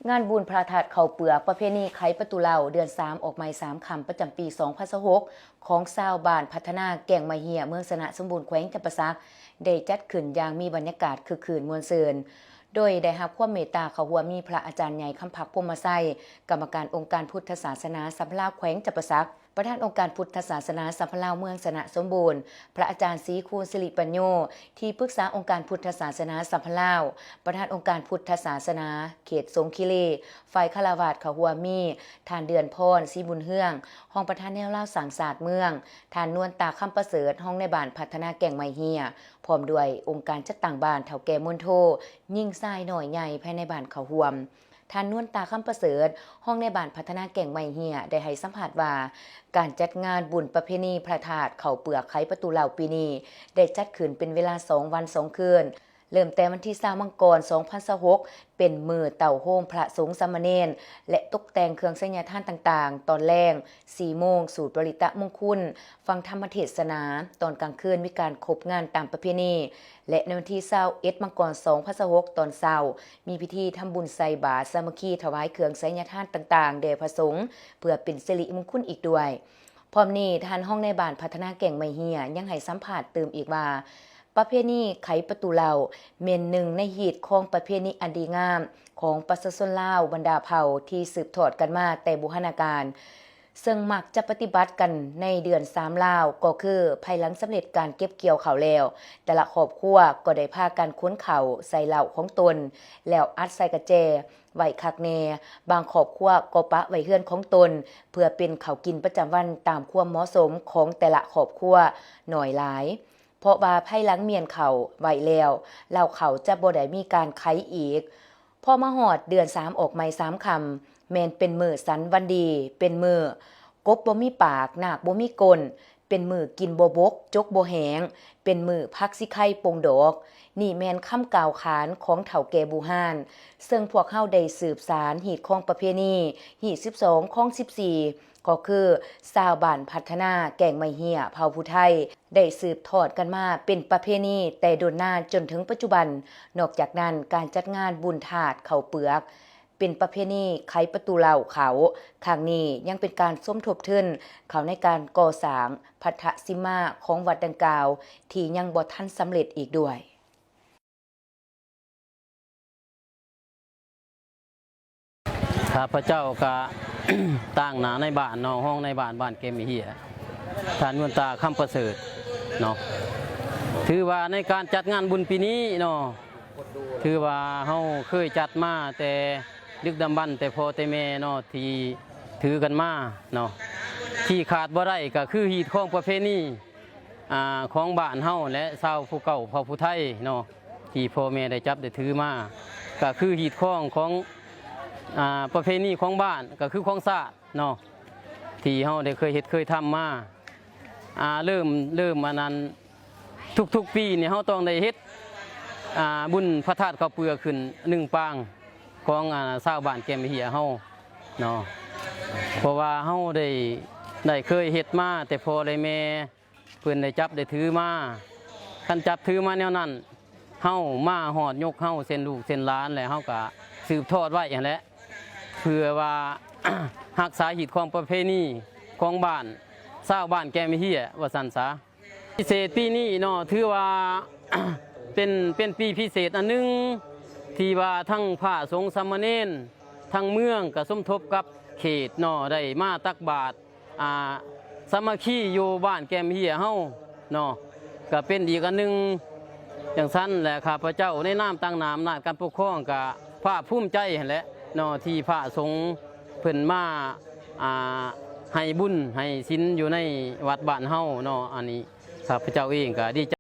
งานบุญพระธาตุเขาเปลือกประเพณีไขประตูเหล่าเดือน3ออกไม้3คำประจำปี2026ของชาวบ้านพัฒนาแก่งมะเหียเมืองสนะสมบูรณ์แขวงจำปาสักได้จัดขึ้นอย่างมีบรรยากาศคึกคืนมวลซืนโดยได้รับความเมตตาเขาหัวมีพระอาจารย์ใหญ่คำพักพรหมไสยกรรมการองค์การพุทธศาสนาสัมพลาวแขวงจำปาสักประธานองค์การพุทธศาสนาสัมพลาวเมืองสนะสมบูรณ์พระอาจารย์ศรีคูณสิริปัญโยที่ปรึกษาองค์การพุทธศาสนาสัมพลาวประธานองค์การพุทธศาสนาเขตสงขิเลฝ่ายฆราวาสเขาหัวมีทานเดือนพรศรีบุญเฮืองห้องประธานแนวเล่าสังศาสตร์เมืองทานนวลตาคำประเสริฐห้องในบ้านพัฒนาแก่งไม้เฮียพร้อมด้วยองค์การจัดตั้งบ้านเฒ่าแก่มนโทยิ่งทรายหน่อยใหญ่ภายในบ้านเขาหวมทานนวลตาคำประเสริฐห้องในบ้านพัฒนาแก่งไม้เฮียได้ให้สัมภาษณ์ว่าการจัดงานบุญประเพณีพระธาตุเขาเปลือกไขประตูเหล่าปีนี้ได้จัดขึ้นเป็นเวลา2 วัน 2 คืนเริ่มแต่วันที่20มังกร2026เป็นมือเต่าโฮมพระสงฆ์สามเณรและตกแต่งเครื่องสัญญาทานต่างๆตอนแรก4 โมงสูตรปริตะมงคลฟังธรรมเทศนาตอนกลางคืนมีการครบงานตามประเพณีและในวันที่21มังกร2026ตอนเช้ามีพิธีทำบุญใส่บาตรสามัคคีถวายเครื่องสัญญาทานต่างๆแด่พระสงฆ์เพื่อเป็นสิริมงคลอีกด้วยพร้อมนี้ท่านห้องในบ้านพัฒนาแก่งไม้เฮียยังให้สัมภาษณ์เติมอีกว่าประเพณีไขประตูเหล่าเมนหนึ่งในหีดของประเพณีอันดีงามของประชาชนลาวบรรดาเผ่าที่สืบทอดกันมาแต่โบราณกาลซึ่งมักจะปฏิบัติกันในเดือน3ลาวก็คือภายหลังสำเร็จการเก็บเกี่ยวข้าวแล้วแต่ละครอบครัวก็ได้พากันค้นข้าวใส่เหล้าของตนแล้วอัดใส่กระแจไว้คักแน่บางครอบครัวก็ปะไว้เฮือนของตนเพื่อเป็นข้าวกินประจำวันตามความเหมาะสมของแต่ละครอบครัวหน่อยหลายเพราะว่าภายหลังเมียนเขาไว้แล้วเหล้าเขาจะบ่ได้มีการไขอีกพอมาฮอดเดือน3ออกไม้3คำแม่นเป็นมื้อสันวันดีเป็นมื้อกบบ่มีปากนาคบ่มีก้นเป็นมื้อกินบ่บกจกบ่แหงเป็นมื้อพักสิไข่ปงดอกนี่แม่นคำกล่าวขานของเฒ่าแก่บูฮานซึ่งพวกเฮาได้สืบสานหีดของประเพณีหีด12ของ14ก็คือชาวบ้านพัฒนาแก่งไม้เฮียเผ่าผู้ไทยได้สืบทอดกันมาเป็นประเพณีแต่โดนนานจนถึงปัจจุบันนอกจากนั้นการจัดงานบุญธาตุเขาเปลือกเป็นประเพณีไขประตูเหล่าเขาครั้งนี้ยังเป็นการสมทบทุนเขาในการก่อสร้างพัทธสิมาของวัดดังกล่าวที่ยังบ่ทันสำเร็จอีกด้วยข้าพเจ้าก็ตั้งหน้าในบ้านเนาะห้องในบ้านเกมเฮียท่านนวลตาคำประเสริฐเนาะถือว่าในการจัดงานบุญปีนี้เนาะถือว่าเฮาเคยจัดมาแต่ดึกดำบรรพ์แต่พ่อแต่แม่เนาะที่ถือกันมาเนาะที่ขาดบ่ได้ก็คือหีดของประเพณีของบ้านเฮาและชาวผู้เก่าเผ่าผู้ไทยเนาะที่พ่อแม่ได้จับได้ถือมาก็คือหีดของประเพณีของบ้านก็คือของศาสตร์เนาะที่เฮาได้เคยเฮ็ดเคยทำมาเริ่มมานั้นทุกปีเนี่ยเฮาต้องได้เฮ็ดบุญพระธาตุเขาเปลือกขึ้น1 ปางของชาวบ้านแก่มเหียเฮาเนาะเพราะว่าเฮาได้เคยเฮ็ดมาแต่พอได้แม่เพิ่นได้จับได้ถือมาคันจับถือมาแนวนั้นเฮามาฮอดยกเฮาเส้นลูกเส้นหลานแล้วเฮาก็สืบทอดไว้อย่างนั้นเพื่อว่า รักษาหีดของประเพณีของบ้านชาวบ้านแก่มเหียว่าซั่นซะพิเศษปีนี้เนาะถือว่า เป็นปีพิเศษอันนึงที่ว่าทั้งพระสงฆ์สามเณรทั้งเมืองก็สมทบกับเขตเนาะได้มาตักบาตรสามัคคีอยู่บ้านแก่มเหียเฮาเนาะก็เป็นอีกอันนึงจังซั่นแหละข้าพเจ้าในนามตั้งนามอำนาจการปกครองก็ภาคภูมิใจหั่นแหละเนาะที่พระสงฆ์เพิ่นมาให้บุญให้ศีลอยู่ในวัดบ้านเฮาเนาะอันนี้ข้าพเจ้าเองก็ดีใจ